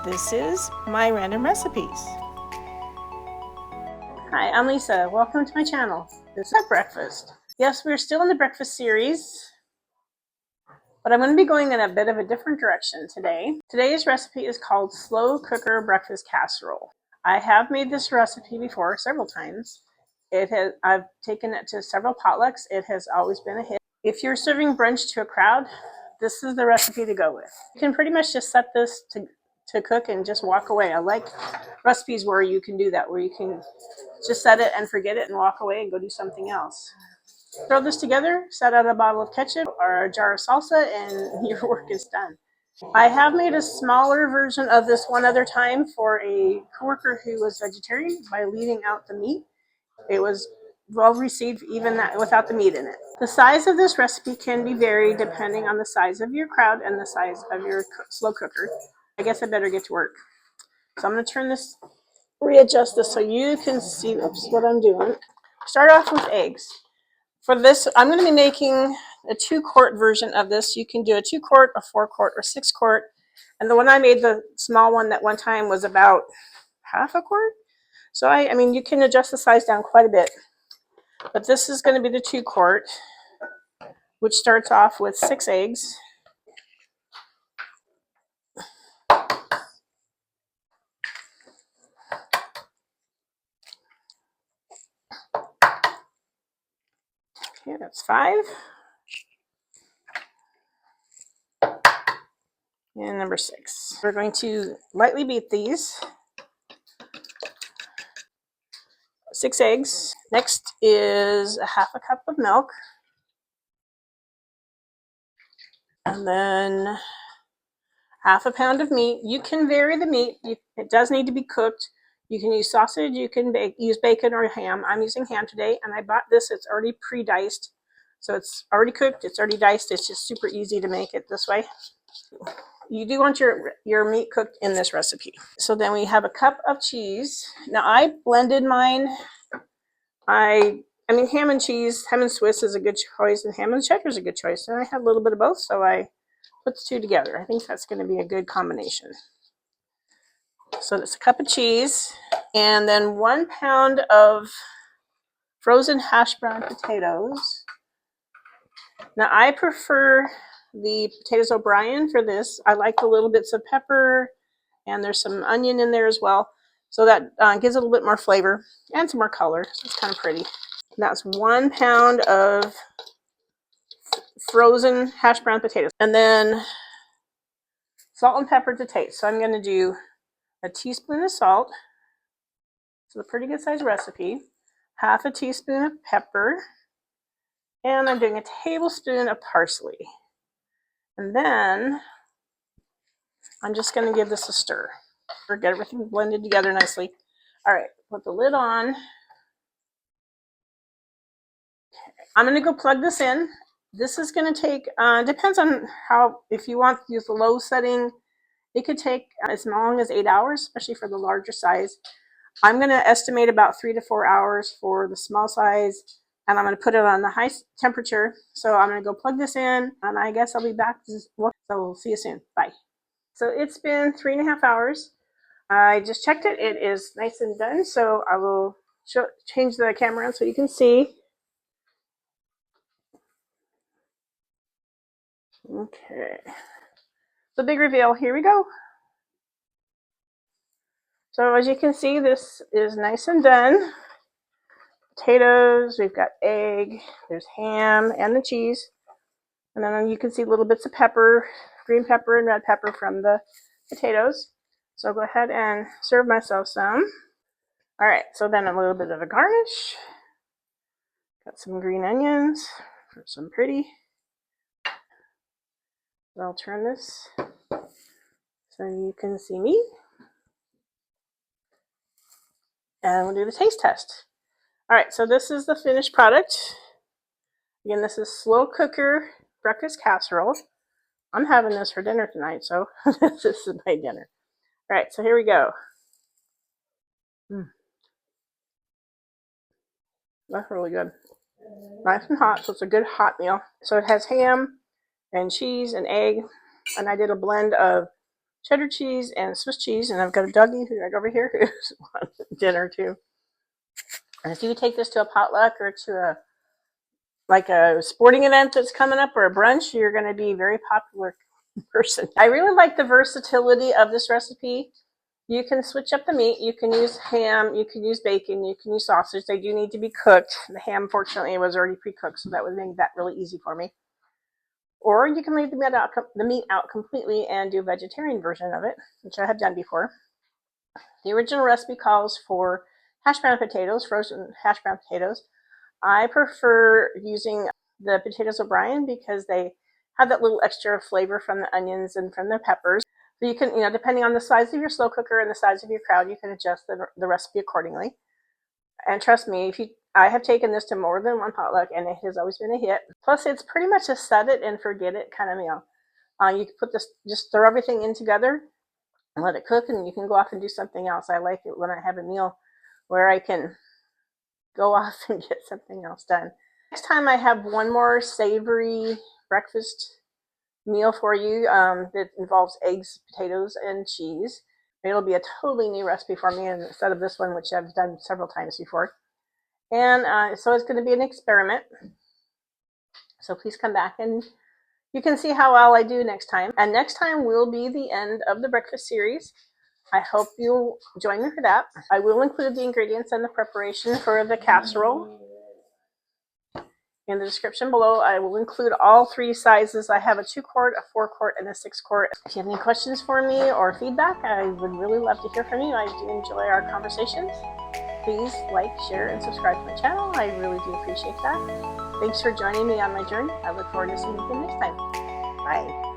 This is my random recipes. Hi, I'm Lisa. Welcome to my channel. This is breakfast. Yes, we're still in the breakfast series, but I'm going to be going in a bit of a different direction today. Today's recipe is called slow cooker breakfast casserole. I have made this recipe before several times. I've taken it to several potlucks. It has always been a hit. If you're serving brunch to a crowd, this is the recipe to go with. You can pretty much just set this to cook and just walk away. I like recipes where you can do that, where you can just set it and forget it and walk away and go do something else. Throw this together, set out a bottle of ketchup or a jar of salsa, and your work is done. I have made a smaller version of this one other time for a coworker who was vegetarian by leaving out the meat. It was well received even that without the meat in it. The size of this recipe can be varied depending on the size of your crowd and the size of your slow cooker. I guess I better get to work. So I'm going to readjust this so you can see what I'm doing. Start off with eggs. For this, I'm going to be making a 2-quart version of this. You can do a 2-quart, a 4-quart, or 6-quart. And the one I made, the small one that one time, was about half a quart. So I mean, you can adjust the size down quite a bit. But this is going to be the 2-quart, which starts off with 6 eggs. Okay, that's 5. And number 6. We're going to lightly beat these. 6 eggs. Next is a half a cup of milk. And then half a pound of meat. You can vary the meat. It does need to be cooked. You can use sausage. You can use bacon or ham. I'm using ham today, and I bought this. It's already pre-diced. So it's already cooked. It's already diced. It's just super easy to make it this way. You do want your meat cooked in this recipe. So then we have a cup of cheese. Now I blended mine. I mean, ham and cheese, ham and Swiss is a good choice, and ham and cheddar is a good choice. And I had a little bit of both, so I put the two together. I think that's going to be a good combination. So that's a cup of cheese, and then 1 pound of frozen hash brown potatoes. Now I prefer the potatoes O'Brien for this. I like the little bits of pepper, and there's some onion in there as well. So that gives it a little bit more flavor and some more color. So it's kind of pretty. And that's 1 pound of frozen hash brown potatoes. And then salt and pepper to taste. So I'm going to do a teaspoon of salt. So a pretty good size recipe. Half a teaspoon of pepper. And I'm doing a tablespoon of parsley. And then I'm just going to give this a stir. Get everything blended together nicely. All right, put the lid on. I'm going to go plug this in. This is going to take, depends on if you want to use the low setting, it could take as long as 8 hours, especially for the larger size. I'm going to estimate about 3 to 4 hours for the small size, and I'm going to put it on the high temperature. So I'm going to go plug this in, and I guess I'll be back. So we'll see you soon. Bye. So it's been 3.5 hours. I just checked it. It is nice and done. So I will change the camera around so you can see. Okay. The big reveal. Here we go. So as you can see, this is nice and done. Potatoes, we've got egg, there's ham and the cheese. And then you can see little bits of pepper, green pepper and red pepper from the potatoes. So I'll go ahead and serve myself some. All right, so then a little bit of a garnish. Got some green onions for some pretty. So I'll turn this so you can see me. And we'll do the taste test. All right, so this is the finished product. Again, this is slow cooker breakfast casserole. I'm having this for dinner tonight, so this is my dinner. All right, so here we go. That's really good. Nice and hot, so it's a good hot meal. So it has ham and cheese and egg, and I did a blend of cheddar cheese and Swiss cheese, and I've got a doggy who's right over here who's wants dinner too. And if you take this to a potluck or to a sporting event that's coming up or a brunch, you're going to be a very popular person. I really like the versatility of this recipe. You can switch up the meat. You can use ham. You can use bacon. You can use sausage. They do need to be cooked. The ham, fortunately, was already pre-cooked, so that would make that really easy for me. Or you can leave the meat out completely and do a vegetarian version of it, which I have done before. The original recipe calls for hash brown potatoes, frozen hash brown potatoes. I prefer using the potatoes O'Brien because they have that little extra flavor from the onions and from the peppers. So you can, depending on the size of your slow cooker and the size of your crowd, you can adjust the recipe accordingly. And trust me, I have taken this to more than one potluck, and it has always been a hit. Plus, it's pretty much a set it and forget it kind of meal. You can put this, just throw everything in together and let it cook, and you can go off and do something else. I like it when I have a meal where I can go off and get something else done. Next time I have one more savory breakfast meal for you that involves eggs, potatoes, and cheese. It'll be a totally new recipe for me instead of this one, which I've done several times before. And so it's going to be an experiment. So please come back and you can see how well I do next time. And next time will be the end of the breakfast series. I hope you'll join me for that. I will include the ingredients and the preparation for the casserole in the description below. I will include all three sizes. I have a 2-quart, a 4-quart, and a 6-quart. If you have any questions for me or feedback, I would really love to hear from you. I do enjoy our conversations. Please like, share, and subscribe to my channel. I really do appreciate that. Thanks for joining me on my journey. I look forward to seeing you again next time. Bye.